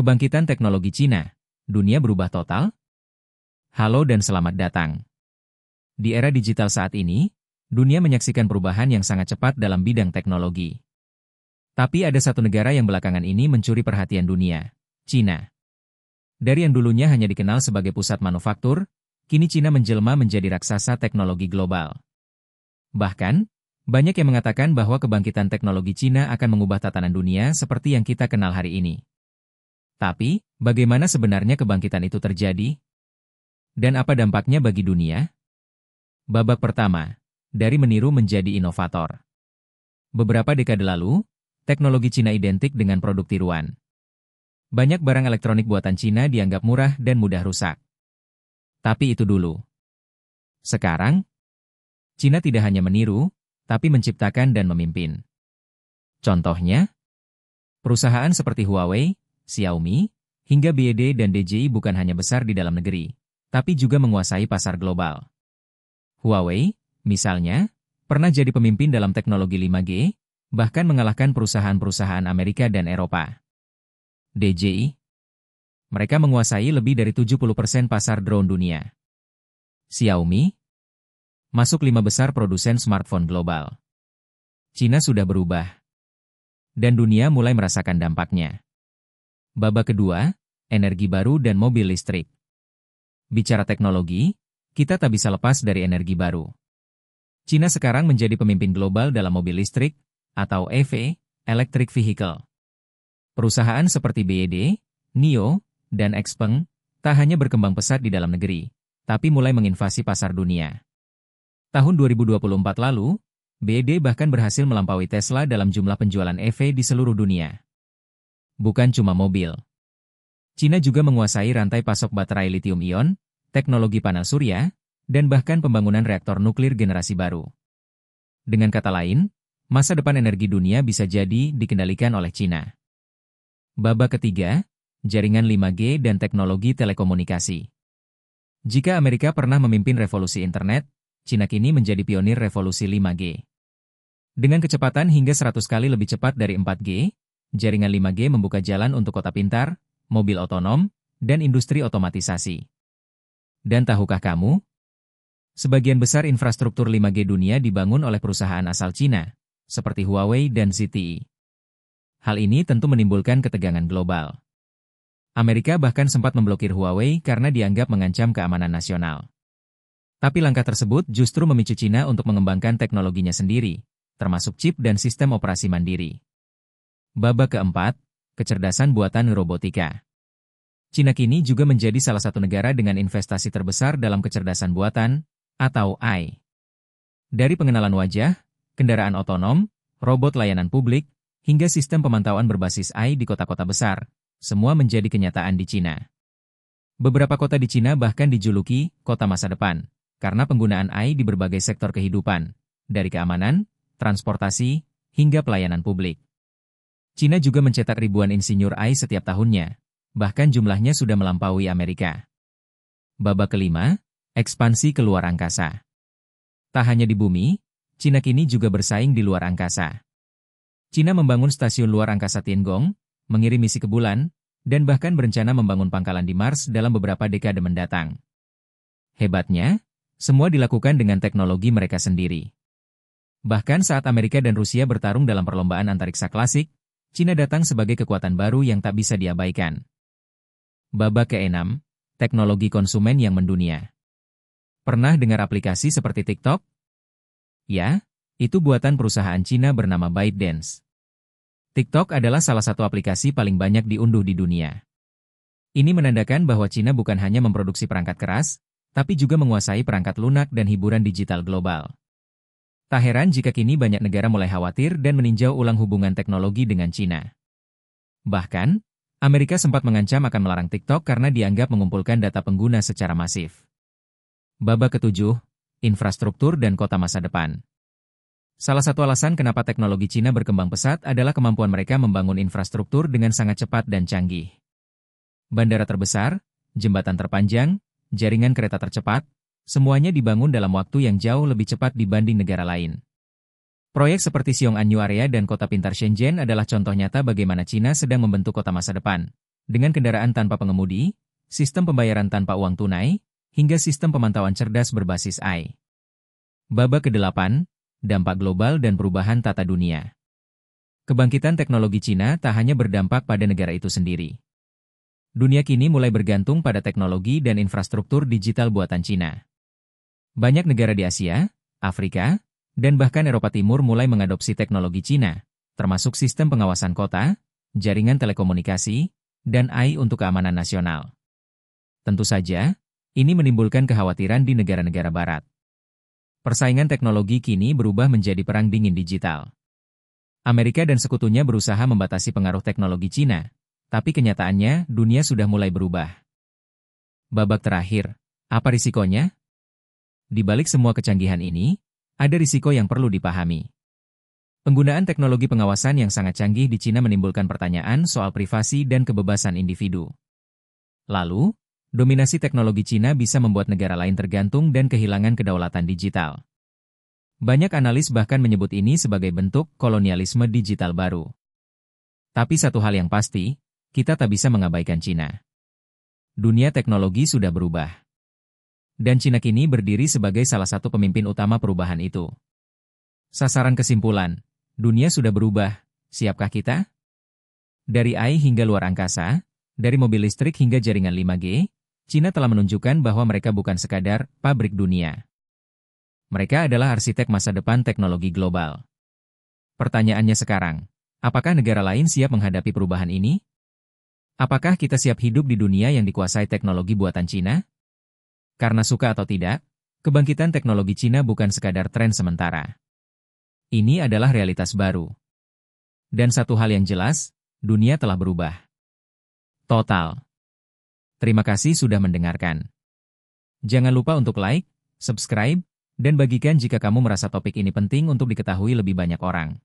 Kebangkitan teknologi Cina, dunia berubah total? Halo dan selamat datang. Di era digital saat ini, dunia menyaksikan perubahan yang sangat cepat dalam bidang teknologi. Tapi ada satu negara yang belakangan ini mencuri perhatian dunia, Cina. Dari yang dulunya hanya dikenal sebagai pusat manufaktur, kini Cina menjelma menjadi raksasa teknologi global. Bahkan, banyak yang mengatakan bahwa kebangkitan teknologi Cina akan mengubah tatanan dunia seperti yang kita kenal hari ini. Tapi, bagaimana sebenarnya kebangkitan itu terjadi? Dan apa dampaknya bagi dunia? Babak pertama, dari meniru menjadi inovator. Beberapa dekade lalu, teknologi Cina identik dengan produk tiruan. Banyak barang elektronik buatan Cina dianggap murah dan mudah rusak. Tapi itu dulu. Sekarang, Cina tidak hanya meniru, tapi menciptakan dan memimpin. Contohnya, perusahaan seperti Huawei, Xiaomi, hingga BYD dan DJI bukan hanya besar di dalam negeri, tapi juga menguasai pasar global. Huawei, misalnya, pernah jadi pemimpin dalam teknologi 5G, bahkan mengalahkan perusahaan-perusahaan Amerika dan Eropa. DJI, mereka menguasai lebih dari 70% pasar drone dunia. Xiaomi, masuk 5 besar produsen smartphone global. Cina sudah berubah, dan dunia mulai merasakan dampaknya. Babak kedua, energi baru dan mobil listrik. Bicara teknologi, kita tak bisa lepas dari energi baru. Cina sekarang menjadi pemimpin global dalam mobil listrik, atau EV, electric vehicle. Perusahaan seperti BYD, NIO, dan XPeng, tak hanya berkembang pesat di dalam negeri, tapi mulai menginvasi pasar dunia. Tahun 2024 lalu, BYD bahkan berhasil melampaui Tesla dalam jumlah penjualan EV di seluruh dunia. Bukan cuma mobil. Cina juga menguasai rantai pasok baterai lithium-ion, teknologi panel surya, dan bahkan pembangunan reaktor nuklir generasi baru. Dengan kata lain, masa depan energi dunia bisa jadi dikendalikan oleh Cina. Babak ketiga, jaringan 5G dan teknologi telekomunikasi. Jika Amerika pernah memimpin revolusi internet, Cina kini menjadi pionir revolusi 5G. Dengan kecepatan hingga 100 kali lebih cepat dari 4G, jaringan 5G membuka jalan untuk kota pintar, mobil otonom, dan industri otomatisasi. Dan tahukah kamu? Sebagian besar infrastruktur 5G dunia dibangun oleh perusahaan asal Cina, seperti Huawei dan ZTE. Hal ini tentu menimbulkan ketegangan global. Amerika bahkan sempat memblokir Huawei karena dianggap mengancam keamanan nasional. Tapi langkah tersebut justru memicu Cina untuk mengembangkan teknologinya sendiri, termasuk chip dan sistem operasi mandiri. Babak keempat, kecerdasan buatan robotika. Cina kini juga menjadi salah satu negara dengan investasi terbesar dalam kecerdasan buatan, atau AI. Dari pengenalan wajah, kendaraan otonom, robot layanan publik, hingga sistem pemantauan berbasis AI di kota-kota besar, semua menjadi kenyataan di Cina. Beberapa kota di Cina bahkan dijuluki kota masa depan, karena penggunaan AI di berbagai sektor kehidupan, dari keamanan, transportasi, hingga pelayanan publik. Cina juga mencetak ribuan insinyur AI setiap tahunnya, bahkan jumlahnya sudah melampaui Amerika. Babak kelima, ekspansi ke luar angkasa. Tak hanya di bumi, Cina kini juga bersaing di luar angkasa. Cina membangun stasiun luar angkasa Tiangong, mengirim misi ke bulan, dan bahkan berencana membangun pangkalan di Mars dalam beberapa dekade mendatang. Hebatnya, semua dilakukan dengan teknologi mereka sendiri. Bahkan saat Amerika dan Rusia bertarung dalam perlombaan antariksa klasik, Cina datang sebagai kekuatan baru yang tak bisa diabaikan. Babak ke-6, teknologi konsumen yang mendunia. Pernah dengar aplikasi seperti TikTok? Ya, itu buatan perusahaan Cina bernama ByteDance. TikTok adalah salah satu aplikasi paling banyak diunduh di dunia. Ini menandakan bahwa Cina bukan hanya memproduksi perangkat keras, tapi juga menguasai perangkat lunak dan hiburan digital global. Tak heran jika kini banyak negara mulai khawatir dan meninjau ulang hubungan teknologi dengan Cina. Bahkan, Amerika sempat mengancam akan melarang TikTok karena dianggap mengumpulkan data pengguna secara masif. Babak ketujuh, infrastruktur dan kota masa depan. Salah satu alasan kenapa teknologi Cina berkembang pesat adalah kemampuan mereka membangun infrastruktur dengan sangat cepat dan canggih. Bandara terbesar, jembatan terpanjang, jaringan kereta tercepat, semuanya dibangun dalam waktu yang jauh lebih cepat dibanding negara lain. Proyek seperti Xiong'an New Area dan kota pintar Shenzhen adalah contoh nyata bagaimana Cina sedang membentuk kota masa depan, dengan kendaraan tanpa pengemudi, sistem pembayaran tanpa uang tunai, hingga sistem pemantauan cerdas berbasis AI. Babak ke-8, dampak global dan perubahan tata dunia. Kebangkitan teknologi Cina tak hanya berdampak pada negara itu sendiri. Dunia kini mulai bergantung pada teknologi dan infrastruktur digital buatan Cina. Banyak negara di Asia, Afrika, dan bahkan Eropa Timur mulai mengadopsi teknologi Cina, termasuk sistem pengawasan kota, jaringan telekomunikasi, dan AI untuk keamanan nasional. Tentu saja, ini menimbulkan kekhawatiran di negara-negara barat. Persaingan teknologi kini berubah menjadi perang dingin digital. Amerika dan sekutunya berusaha membatasi pengaruh teknologi Cina, tapi kenyataannya dunia sudah mulai berubah. Babak terakhir, apa risikonya? Di balik semua kecanggihan ini, ada risiko yang perlu dipahami. Penggunaan teknologi pengawasan yang sangat canggih di Cina menimbulkan pertanyaan soal privasi dan kebebasan individu. Lalu, dominasi teknologi Cina bisa membuat negara lain tergantung dan kehilangan kedaulatan digital. Banyak analis bahkan menyebut ini sebagai bentuk kolonialisme digital baru. Tapi satu hal yang pasti, kita tak bisa mengabaikan Cina. Dunia teknologi sudah berubah. Dan Cina kini berdiri sebagai salah satu pemimpin utama perubahan itu. Sasaran kesimpulan, dunia sudah berubah, siapkah kita? Dari AI hingga luar angkasa, dari mobil listrik hingga jaringan 5G, Cina telah menunjukkan bahwa mereka bukan sekadar pabrik dunia. Mereka adalah arsitek masa depan teknologi global. Pertanyaannya sekarang, apakah negara lain siap menghadapi perubahan ini? Apakah kita siap hidup di dunia yang dikuasai teknologi buatan Cina? Karena suka atau tidak, kebangkitan teknologi Cina bukan sekadar tren sementara. Ini adalah realitas baru. Dan satu hal yang jelas, dunia telah berubah. Total. Terima kasih sudah mendengarkan. Jangan lupa untuk like, subscribe, dan bagikan jika kamu merasa topik ini penting untuk diketahui lebih banyak orang.